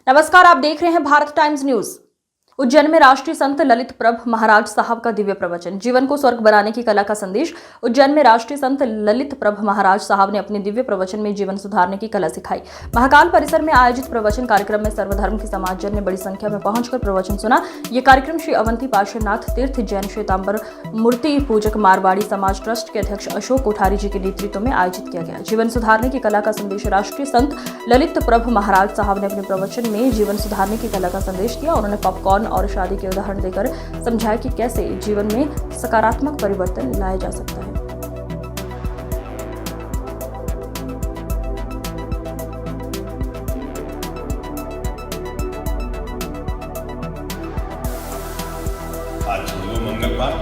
नमस्कार, आप देख रहे हैं भारत टाइम्स न्यूज। उज्जैन में राष्ट्रीय संत ललित प्रभ महाराज साहब का दिव्य प्रवचन, जीवन को स्वर्ग बनाने की कला का संदेश। उज्जैन में राष्ट्रीय संत ललित प्रभ महाराज साहब ने अपने दिव्य प्रवचन में जीवन सुधारने की कला सिखाई। महाकाल परिसर में आयोजित प्रवचन कार्यक्रम में सर्वधर्म के समाजजन ने बड़ी संख्या में पहुंचकर प्रवचन सुना। ये कार्यक्रम श्री अवंती पार्श्वनाथ तीर्थ जैन श्वेतांबर मूर्ति पूजक मारवाड़ी समाज ट्रस्ट के अध्यक्ष अशोक कोठारी जी के नेतृत्व में आयोजित किया गया। जीवन सुधारने की कला का संदेश। राष्ट्रीय संत ललित प्रभ महाराज साहब ने अपने प्रवचन में जीवन सुधारने की कला का संदेश दिया। उन्होंने पॉपकॉर्न और शादी के उदाहरण देकर समझाया कि कैसे जीवन में सकारात्मक परिवर्तन लाया जा सकता है। आज मंगलवार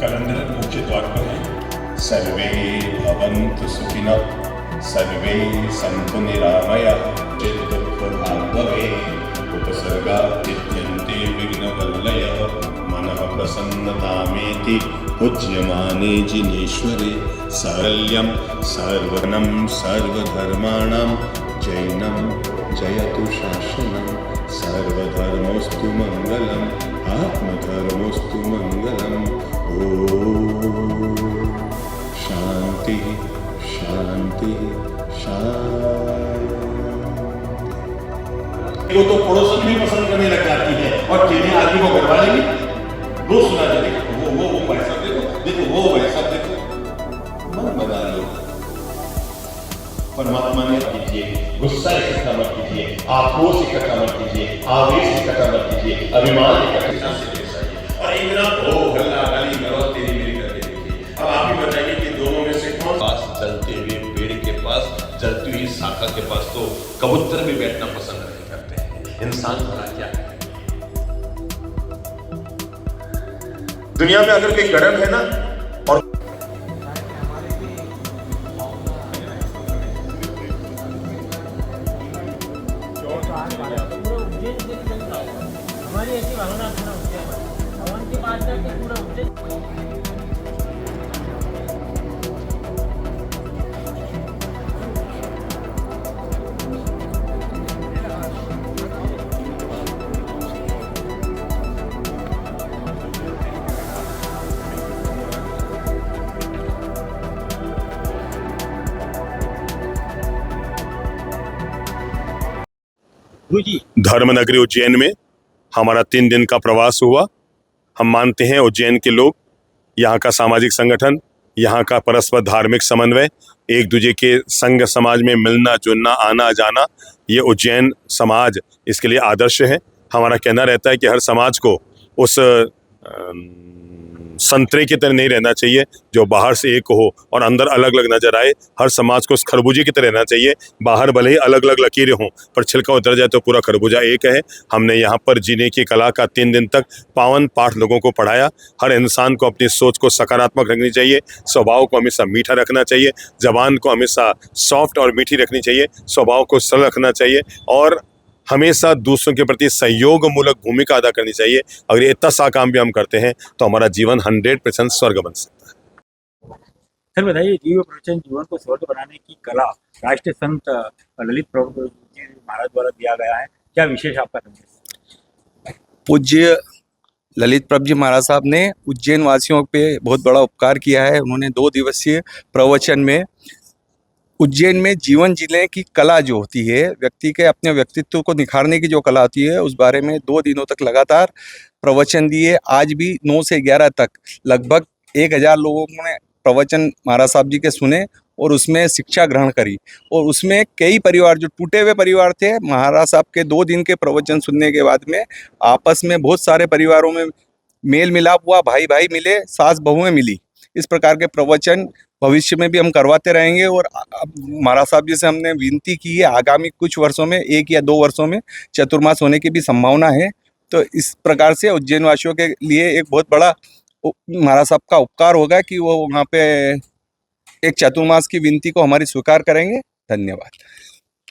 कैलेंडर मुख्य द्वार पर है। सर्वे भवन्तु सुखिनः, सर्वे सन्तु निरामयाः, चित्तुपभाग्भवे उपसर्गा चित्यन्ते विघ्नवल्लयः, मनः प्रसन्नतामेति पूज्यमाने जिनेश्वरे। सारल्यं सर्वनं सर्वधर्माणां जैनं जयतु शासनं, सर्वधर्मोऽस्तु मङ्गलम्, आत्मधर्मोऽस्तु मङ्गलम्। ॐ शान्ति शान्ति शान्ति। वो तो पड़ोसन भी पसंद करने लग जाती है और चीजें आदमी को करवा लेगी। रोज सुना जाए, देखो वो वैसा देखो वो वैसा देखो, मन बना लो। परमात्मा ने कीजिए, गुस्सा इकट्ठा मत कीजिए, आक्रोश इकट्ठा मत कीजिए, आवेश इकट्ठा मत कीजिए, अभिमान इकट्ठा से देखिए और एक बिना ओ गल्ला गाली करो तेरी मेरी करके देखिए। अब आप ही बताइए कि दोनों में से कौन पास चलते हुए पेड़ के पास, जलती हुई शाखा के पास तो कबूतर भी बैठना पसंद नहीं करते हैं। इंसान भला क्या है? दुनिया में अगर कोई कर्म है ना, और हमारी ऐसी भावना पूरा उज्जैन भवन की बात करके पूरा उज्जैन। धर्मनगरी उज्जैन में हमारा 3 दिन का प्रवास हुआ। हम मानते हैं उज्जैन के लोग, यहाँ का सामाजिक संगठन, यहाँ का परस्पर धार्मिक समन्वय, एक दूसरे के संग समाज में मिलना जुलना आना जाना, ये उज्जैन समाज इसके लिए आदर्श है। हमारा कहना रहता है कि हर समाज को उस संतरे की तरह नहीं रहना चाहिए जो बाहर से एक हो और अंदर अलग अलग नजर आए। हर समाज को उस खरबूजे की तरह रहना चाहिए, बाहर भले ही अलग अलग लकीरें हों पर छिलका उतर जाए तो पूरा खरबूजा एक है। हमने यहाँ पर जीने की कला का 3 दिन तक पावन पाठ लोगों को पढ़ाया। हर इंसान को अपनी सोच को सकारात्मक रखनी चाहिए, स्वभाव को हमेशा मीठा रखना चाहिए, जबान को हमेशा सॉफ्ट और मीठी रखनी चाहिए, स्वभाव को सरल रखना चाहिए और हमेशा दूसरों के प्रति सहयोग मूलक भूमिका अदा करनी चाहिए। अगर ये इतना सा काम भी हम करते हैं तो हमारा जीवन 100% स्वर्ग बन सकता है। सर बताइए, दिव्य प्रवचन जीवन को स्वर्ग बनाने की कला राष्ट्रीय संत ललित प्रभु जी महाराज द्वारा दिया गया है, क्या विशेष आपका संदेश? पूज्य ललित प्रभ जी महाराज साहब ने उज्जैन वासियों पे बहुत बड़ा उपकार किया है। उन्होंने 2 दिवसीय प्रवचन में उज्जैन में जीवन जीने की कला जो होती है, व्यक्ति के अपने व्यक्तित्व को निखारने की जो कला होती है, उस बारे में 2 दिनों तक लगातार प्रवचन दिए। आज भी 9 से 11 तक लगभग 1000 लोगों ने प्रवचन महाराज साहब जी के सुने और उसमें शिक्षा ग्रहण करी। और उसमें कई परिवार जो टूटे हुए परिवार थे, महाराज साहब के 2 दिन के प्रवचन सुनने के बाद में आपस में बहुत सारे परिवारों में मेल मिलाप हुआ, भाई भाई मिले, सास बहुएं मिली। इस प्रकार के प्रवचन भविष्य में भी हम करवाते रहेंगे। और महाराज साहब जी से हमने विनती की है, आगामी कुछ वर्षों में 1 या 2 वर्षों में चतुर्मास होने की भी संभावना है। तो इस प्रकार से उज्जैन वासियों के लिए एक बहुत बड़ा महाराज साहब का उपकार होगा कि वो वहाँ पे एक चतुर्मास की विनती को हमारी स्वीकार करेंगे। धन्यवाद।